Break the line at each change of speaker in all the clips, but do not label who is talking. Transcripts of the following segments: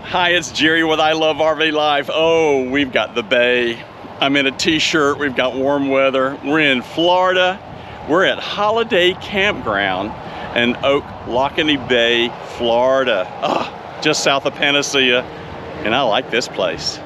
Hi, it's Jerry with I Love RV Life. Oh, we've got the bay. I'm in a t-shirt, we've got warm weather. We're in Florida. We're at Holiday Campground in Ochlockonee Bay, Florida. Just south of Panacea, and I like this place.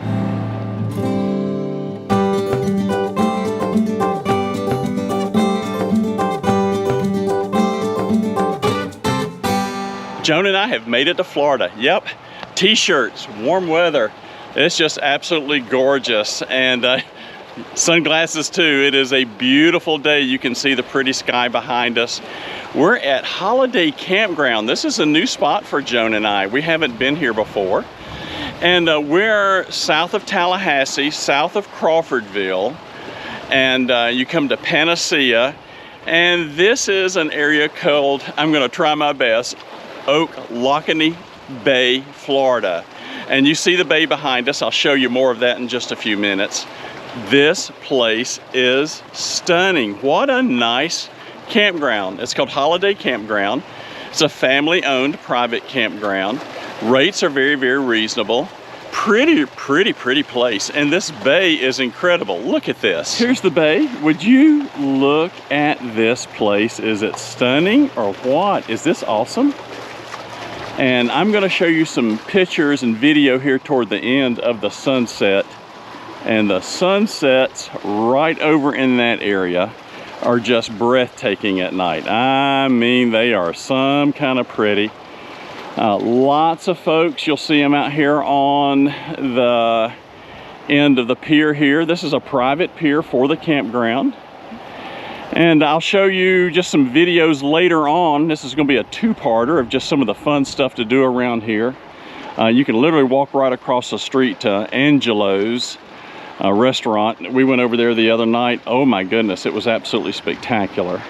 Joan and I have made it to Florida. Yep, t-shirts, warm weather. It's just absolutely gorgeous. And sunglasses too. It is a beautiful day. You can see the pretty sky behind us. We're at Holiday Campground. This is a new spot for Joan and I. We haven't been here before. And we're south of Tallahassee, south of Crawfordville. And you come to Panacea. And this is an area called, I'm gonna try my best, Ochlockonee Bay, Florida. And you see the bay behind us. I'll show you more of that in just a few minutes. This place is stunning. What a nice campground. It's called Holiday Campground. It's a family-owned private campground. Rates are very, very reasonable. Pretty place. And this bay is incredible. Look at this. Here's the bay. Would you look at this place? Is it stunning or what? Is this awesome? And I'm going to show you some pictures and video here toward the end of the sunset. And the sunsets right over in that area are just breathtaking at night. I mean, they are some kind of pretty. Lots of folks, you'll see them out here on the end of the pier here. This is a private pier for the campground. And I'll show you just some videos later on. This is going to be a two-parter of just some of the fun stuff to do around here. You can literally walk right across the street to Angelo's restaurant. We went over there the other night. Oh my goodness, it was absolutely spectacular.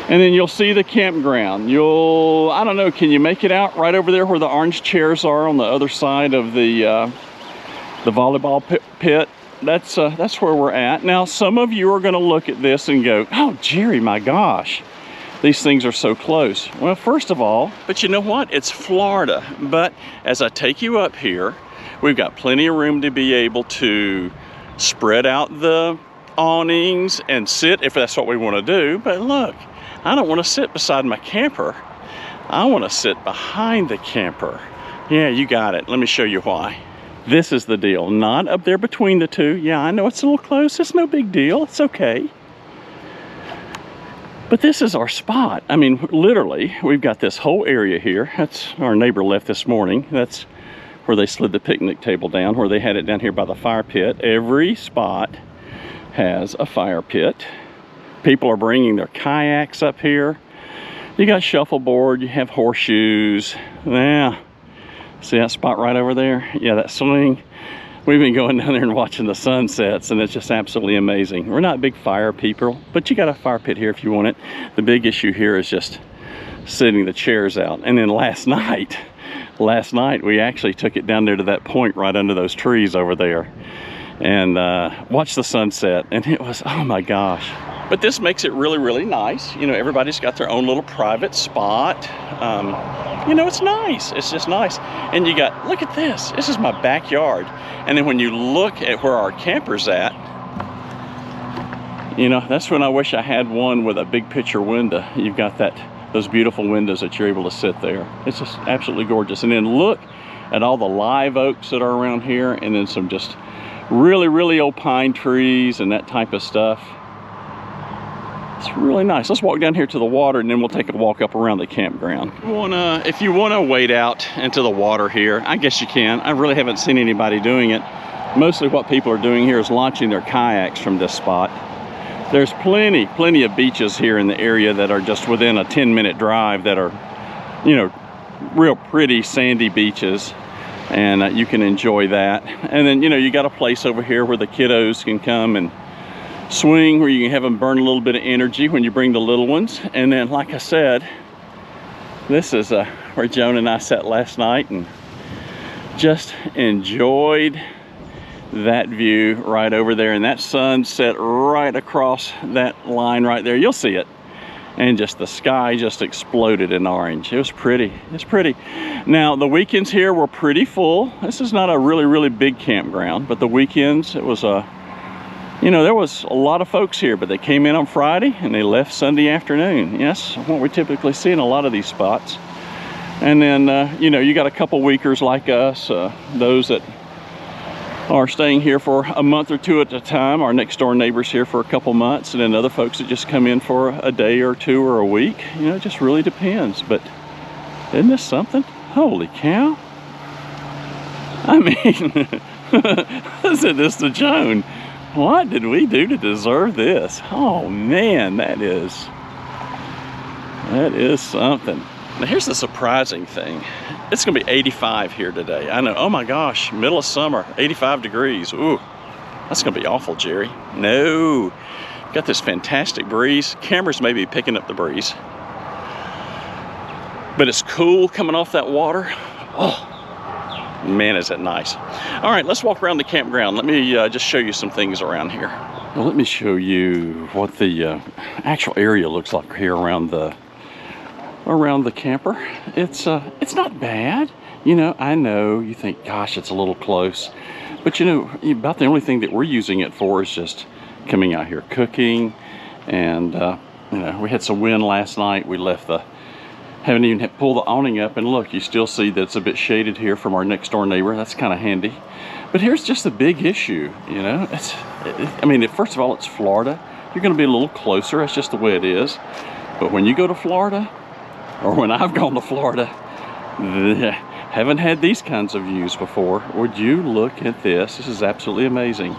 And then you'll see the campground. I don't know, can you make it out right over there where the orange chairs are on the other side of the volleyball pit? That's where we're at. Now, some of you are gonna look at this and go, oh, Jerry, my gosh, these things are so close. Well, first of all, but you know what? It's Florida. But as I take you up here, we've got plenty of room to be able to spread out the awnings and sit if that's what we wanna do. But look, I don't wanna sit beside my camper. I wanna sit behind the camper. Yeah, you got it. Let me show you why. This is the deal, not up there between the two. Yeah, I know it's a little close. It's no big deal. It's okay. But this is our spot. I mean, literally, we've got this whole area here. That's our neighbor left this morning. That's where they slid the picnic table down, where they had it down here by the fire pit. Every spot has a fire pit. People are bringing their kayaks up here. You got shuffleboard, you have horseshoes. Yeah. See that spot right over there? Yeah, that swing. We've been going down there and watching the sunsets, and it's just absolutely amazing. We're not big fire people, but you got a fire pit here if you want it. The big issue here is just sitting the chairs out. And then last night we actually took it down there to that point right under those trees over there and watched the sunset, and it was, oh my gosh. But this makes it really, really nice. You know, everybody's got their own little private spot. You know, it's nice. It's just nice. And you got, look at this. This is my backyard. And then when you look at where our camper's at, you know, that's when I wish I had one with a big picture window. You've got those beautiful windows that you're able to sit there. It's just absolutely gorgeous. And then look at all the live oaks that are around here, and then some just really, really old pine trees and that type of stuff. It's really nice. Let's walk down here to the water, and then we'll take a walk up around the campground. If you wanna wade out into the water here, I guess you can. I really haven't seen anybody doing it. Mostly what people are doing here is launching their kayaks from this spot. There's plenty of beaches here in the area that are just within a 10-minute drive that are, you know, real pretty sandy beaches, and you can enjoy that. And then, you know, you got a place over here where the kiddos can come and swing, where you can have them burn a little bit of energy when you bring the little ones. And then, like I said, this is where Joan and I sat last night and just enjoyed that view right over there, and that sun set right across that line right there. You'll see it. and just the sky just exploded in orange. It was pretty. It's pretty. Now the weekends here were pretty full. This is not a really big campground, but the weekends it was a, you know, there was a lot of folks here, but they came in on Friday and they left Sunday afternoon. Yes, what we typically see in a lot of these spots. And then you know, you got a couple weekers like us, those that are staying here for a month or two at a time. Our next door neighbors here for a couple months, and then other folks that just come in for a day or two or a week. You know, it just really depends. But isn't this something? Holy cow. I mean, I said this to Joan. What did we do to deserve this? Oh man, that is something. Now here's the surprising thing. It's gonna be 85 here today. I know, oh my gosh, middle of summer, 85 degrees. Ooh, that's gonna be awful, Jerry. No, got this fantastic breeze. Cameras may be picking up the breeze. But it's cool coming off that water. Oh, man, is it nice. All right, let's walk around the campground. Let me just show you some things around here. Well, let me show you what the actual area looks like here around the camper. It's not bad. You know, I know you think, gosh, it's a little close, but you know, about the only thing that we're using it for is just coming out here cooking. And you know, we had some wind last night. We left the, haven't even pulled the awning up, and look, you still see that it's a bit shaded here from our next door neighbor. That's kind of handy. But here's just the big issue, you know. I mean, first of all, it's Florida. You're going to be a little closer. That's just the way it is. But when you go to Florida, or when I've gone to Florida, haven't had these kinds of views before. Would you look at this? This is absolutely amazing.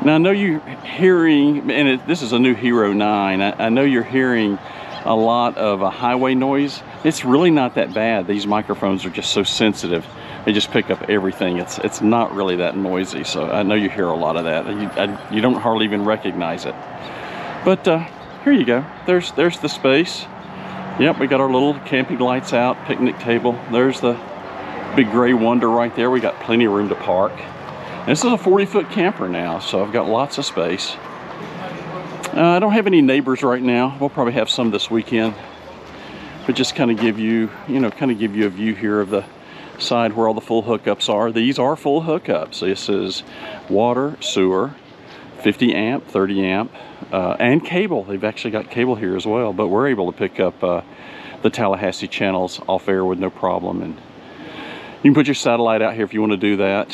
Now I know you're hearing, and this is a new Hero 9. I know you're hearing a lot of highway noise. It's really not that bad. These microphones are just so sensitive. They just pick up everything. It's not really that noisy. So I know you hear a lot of that. You don't hardly even recognize it. But here you go. There's the space. Yep, we got our little camping lights out, picnic table. There's the big gray Wonder right there. We got plenty of room to park. And this is a 40-foot camper now, so I've got lots of space. I don't have any neighbors right now. We'll probably have some this weekend. But just kind of give you, you know, kind of give you a view here of the side where all the full hookups are. These are full hookups. This is water, sewer, 50 amp, 30 amp, and cable. They've actually got cable here as well, but we're able to pick up the Tallahassee channels off air with no problem. And you can put your satellite out here if you want to do that.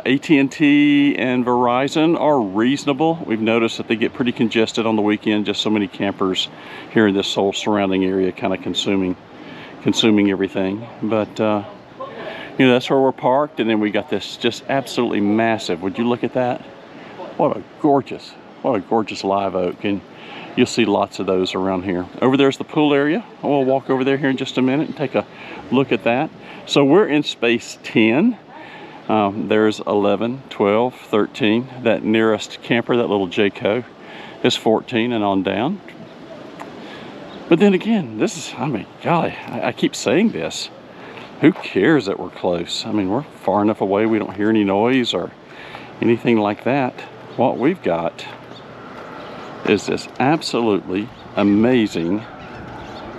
AT&T and Verizon are reasonable. We've noticed that they get pretty congested on the weekend, just so many campers here in this whole surrounding area kind of consuming everything. But you know, that's where we're parked, and then we got this just absolutely massive, would you look at that? What a gorgeous live oak, and you'll see lots of those around here. Over there's the pool area. We'll walk over there here in just a minute and take a look at that. So we're in space 10. There's 11, 12, 13. That nearest camper, that little Jayco, is 14 and on down. But then again, this is, I mean, golly, I keep saying this. Who cares that we're close? I mean, we're far enough away we don't hear any noise or anything like that. What we've got is this absolutely amazing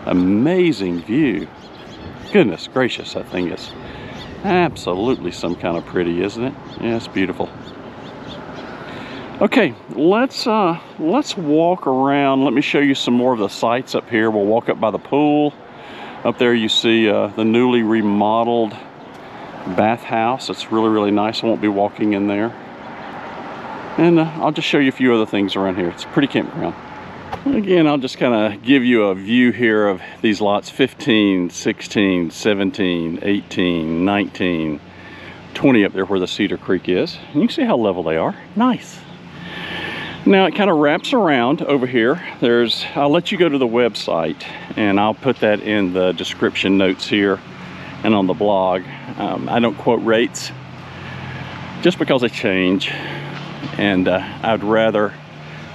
view. Goodness gracious, that thing is absolutely some kind of pretty, isn't it? Yeah, it's beautiful. Okay, let's walk around. Let me show you some more of the sights up here. We'll walk up by the pool. Up there you see the newly remodeled bathhouse. It's really nice. I won't be walking in there. And I'll just show you a few other things around here. It's a pretty campground. Again, I'll just kind of give you a view here of these lots: 15, 16, 17, 18, 19, 20 up there where the Cedar Creek is. And you can see how level they are. Nice. Now it kind of wraps around over here. I'll let you go to the website, and I'll put that in the description notes here and on the blog. I don't quote rates just because they change, and I'd rather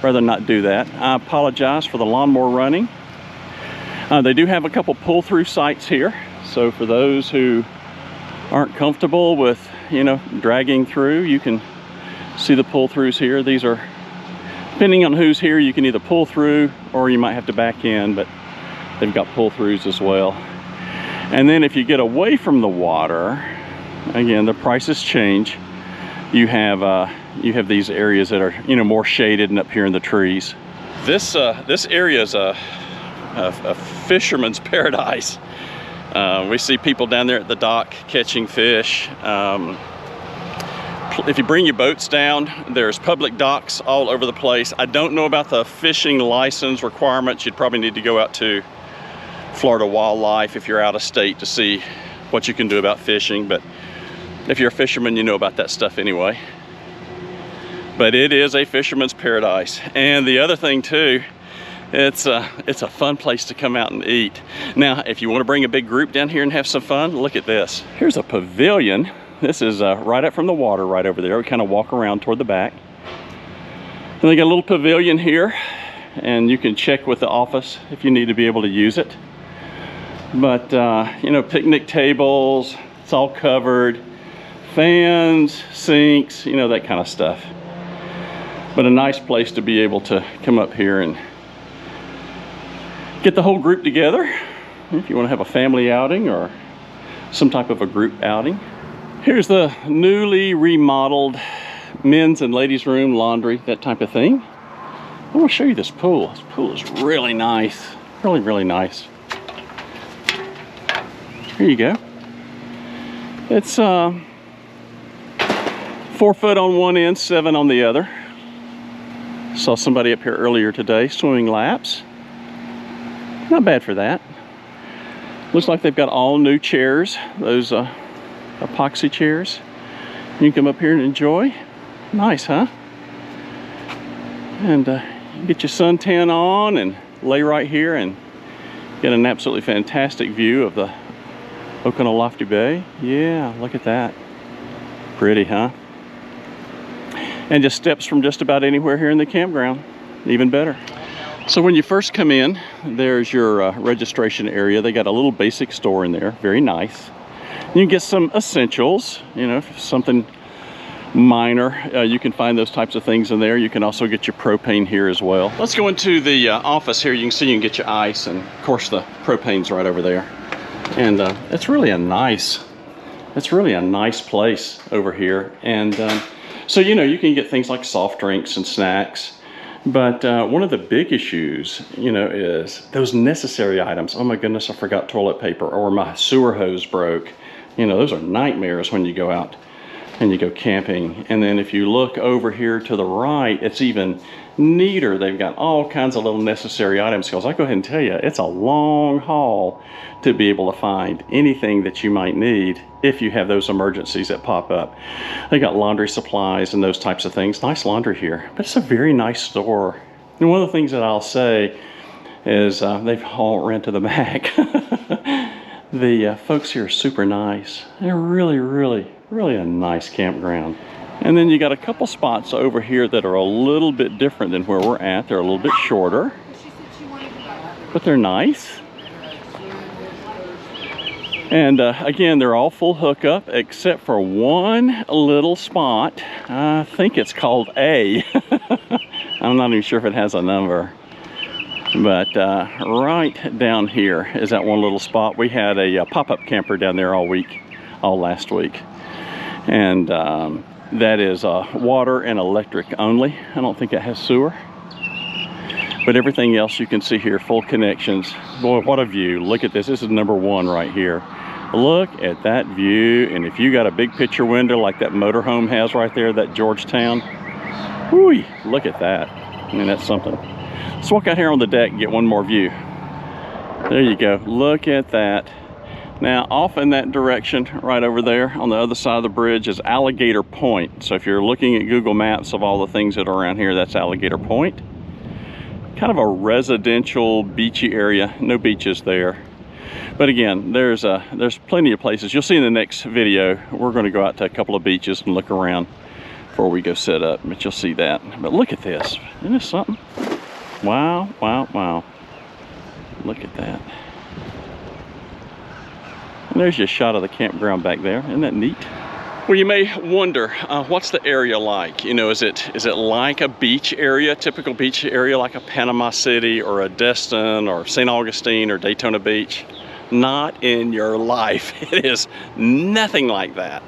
not do that. I apologize for the lawnmower running. They do have a couple pull-through sites here, so for those who aren't comfortable with, you know, dragging through, you can see the pull-throughs here. These are Depending on who's here, you can either pull through or you might have to back in, but they've got pull-throughs as well. And then if you get away from the water, again, the prices change. You have these areas that are, you know, more shaded and up here in the trees. This area is a fisherman's paradise. We see people down there at the dock catching fish. If you bring your boats down, there's public docks all over the place. I don't know about the fishing license requirements. You'd probably need to go out to Florida Wildlife if you're out of state to see what you can do about fishing. But if you're a fisherman, you know about that stuff anyway. But it is a fisherman's paradise. And the other thing too, it's a fun place to come out and eat. Now, if you want to bring a big group down here and have some fun, look at this. Here's a pavilion. This is right up from the water right over there. We kind of walk around toward the back. And they got a little pavilion here, and you can check with the office if you need to be able to use it. But, you know, picnic tables, it's all covered. Fans, sinks, you know, that kind of stuff. But a nice place to be able to come up here and get the whole group together. If you want to have a family outing or some type of a group outing. Here's the newly remodeled men's and ladies' room, laundry, that type of thing. I want to show you this pool. This pool is really nice. Really, really nice. Here you go. It's 4 foot on one end, 7 on the other. Saw somebody up here earlier today swimming laps. Not bad for that. Looks like they've got all new chairs. Those epoxy chairs. You can come up here and enjoy. Nice, huh? And get your suntan on and lay right here and get an absolutely fantastic view of the Ochlockonee Bay. Yeah, look at that. Pretty, huh? And just steps from just about anywhere here in the campground. Even better. So when you first come in, there's your registration area. They got a little basic store in there. Very nice. You can get some essentials, you know, something minor. You can find those types of things in there. You can also get your propane here as well. Let's go into the office here. You can see you can get your ice, and of course the propane's right over there. And it's really a nice place over here. And so, you know, you can get things like soft drinks and snacks. But one of the big issues, you know, is those necessary items. Oh my goodness, I forgot toilet paper, or my sewer hose broke. You know, those are nightmares when you go out and you go camping. And then if you look over here to the right, it's even neater. They've got all kinds of little necessary items, because I go ahead and tell you, it's a long haul to be able to find anything that you might need if you have those emergencies that pop up. They got laundry supplies and those types of things. Nice laundry here, but it's a very nice store. And one of the things that I'll say is they've all ran to the back. The folks here are super nice. They're really, really, really a nice campground. And then you got a couple spots over here that are a little bit different than where we're at. They're a little bit shorter, but they're nice. And again, they're all full hookup except for one little spot. I think it's called A. I'm not even sure if it has a number. But right down here is that one little spot. We had a pop-up camper down there all last week. And that is water and electric only. I don't think it has sewer. But everything else you can see here, full connections. Boy, what a view. Look at this. This is number 1 right here. Look at that view. And if you got a big picture window like that motorhome has right there, that Georgetown, whoo, look at that. I mean, that's something. Let's walk out here on the deck and get one more view. There you go. Look at that. Now, off in that direction, right over there on the other side of the bridge, is Alligator Point. So if you're looking at Google Maps of all the things that are around here, that's Alligator Point. Kind of a residential, beachy area. No beaches there. But again, there's plenty of places. You'll see in the next video, we're going to go out to a couple of beaches and look around before we go set up. But you'll see that. But look at this. Isn't this something? Wow, wow, wow. Look at that. And there's your shot of the campground back there. Isn't that neat? Well, you may wonder, what's the area like? You know, is it like a beach area, typical beach area like a Panama City or a Destin or St. Augustine or Daytona Beach? Not in your life. It is nothing like that.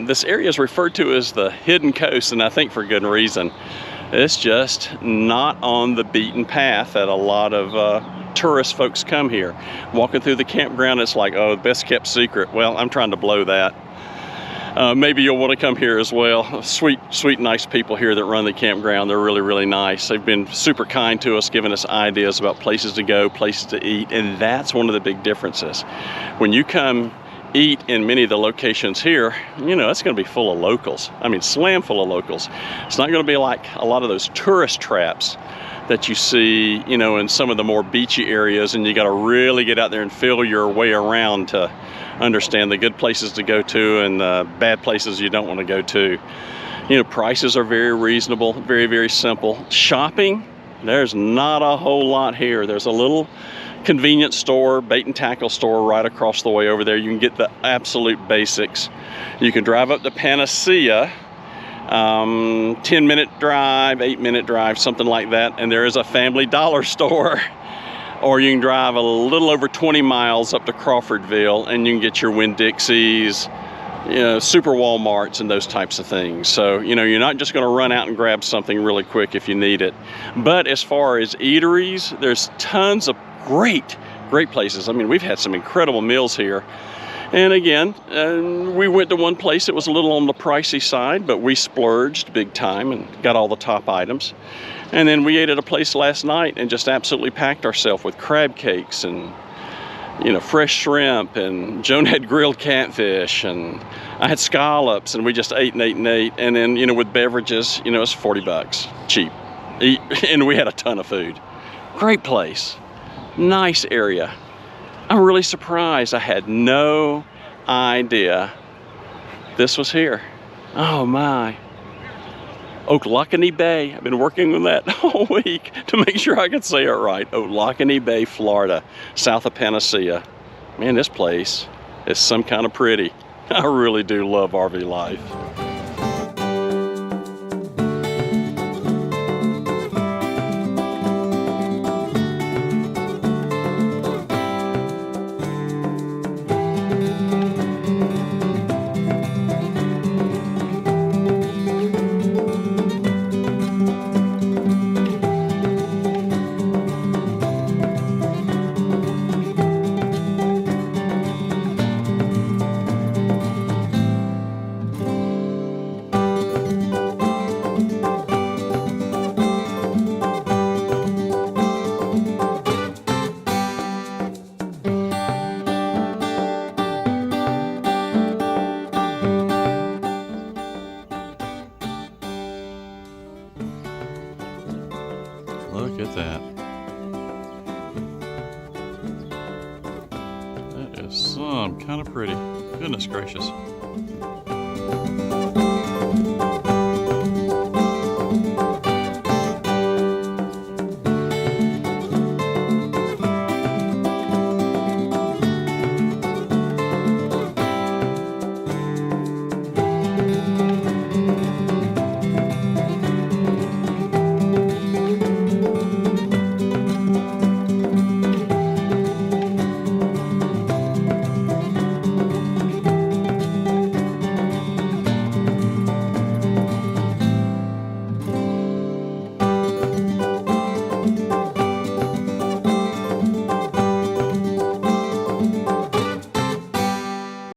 This area is referred to as the Hidden Coast, and I think for good reason. It's just not on the beaten path that a lot of tourist folks come here. Walking through the campground, it's like, oh, best kept secret. Well, I'm trying to blow that. Maybe you'll want to come here as well. Sweet, nice people here that run the campground. They're really, really nice. They've been super kind to us, giving us ideas about places to go, places to eat, and that's one of the big differences. When you come eat in many of the locations here, you know, it's going to be full of locals. I mean, slam full of locals. It's not going to be like a lot of those tourist traps that you see, you know, in some of the more beachy areas, and you got to really get out there and feel your way around to understand the good places to go to and the bad places you don't want to go to. You know, prices are very reasonable, very, very simple. Shopping, there's not a whole lot here. There's a little convenience store, bait and tackle store right across the way over there. You can get the absolute basics. You can drive up to Panacea, 10-minute drive, 8-minute drive, something like that, and there is a Family Dollar store. Or you can drive a little over 20 miles up to Crawfordville and you can get your Winn-Dixies, you know, Super Walmarts and those types of things. So, you know, you're not just going to run out and grab something really quick if you need it. But as far as eateries, there's tons of great places. I mean, we've had some incredible meals here. And again, we went to one place that was a little on the pricey side, but we splurged big time and got all the top items. And then we ate at a place last night and just absolutely packed ourselves with crab cakes and, you know, fresh shrimp, and Joan had grilled catfish, and I had scallops, and we just ate and ate and ate. And then, you know, with beverages, you know, it's $40, cheap. And we had a ton of food. Great place, nice area. I'm really surprised. I had no idea this was here. Oh my. Ochlockonee Bay. I've been working on that all week to make sure I could say it right. Ochlockonee Bay, Florida, south of Panacea. Man, this place is some kind of pretty. I really do love RV life. Look at that. That is some kind of pretty. Goodness gracious.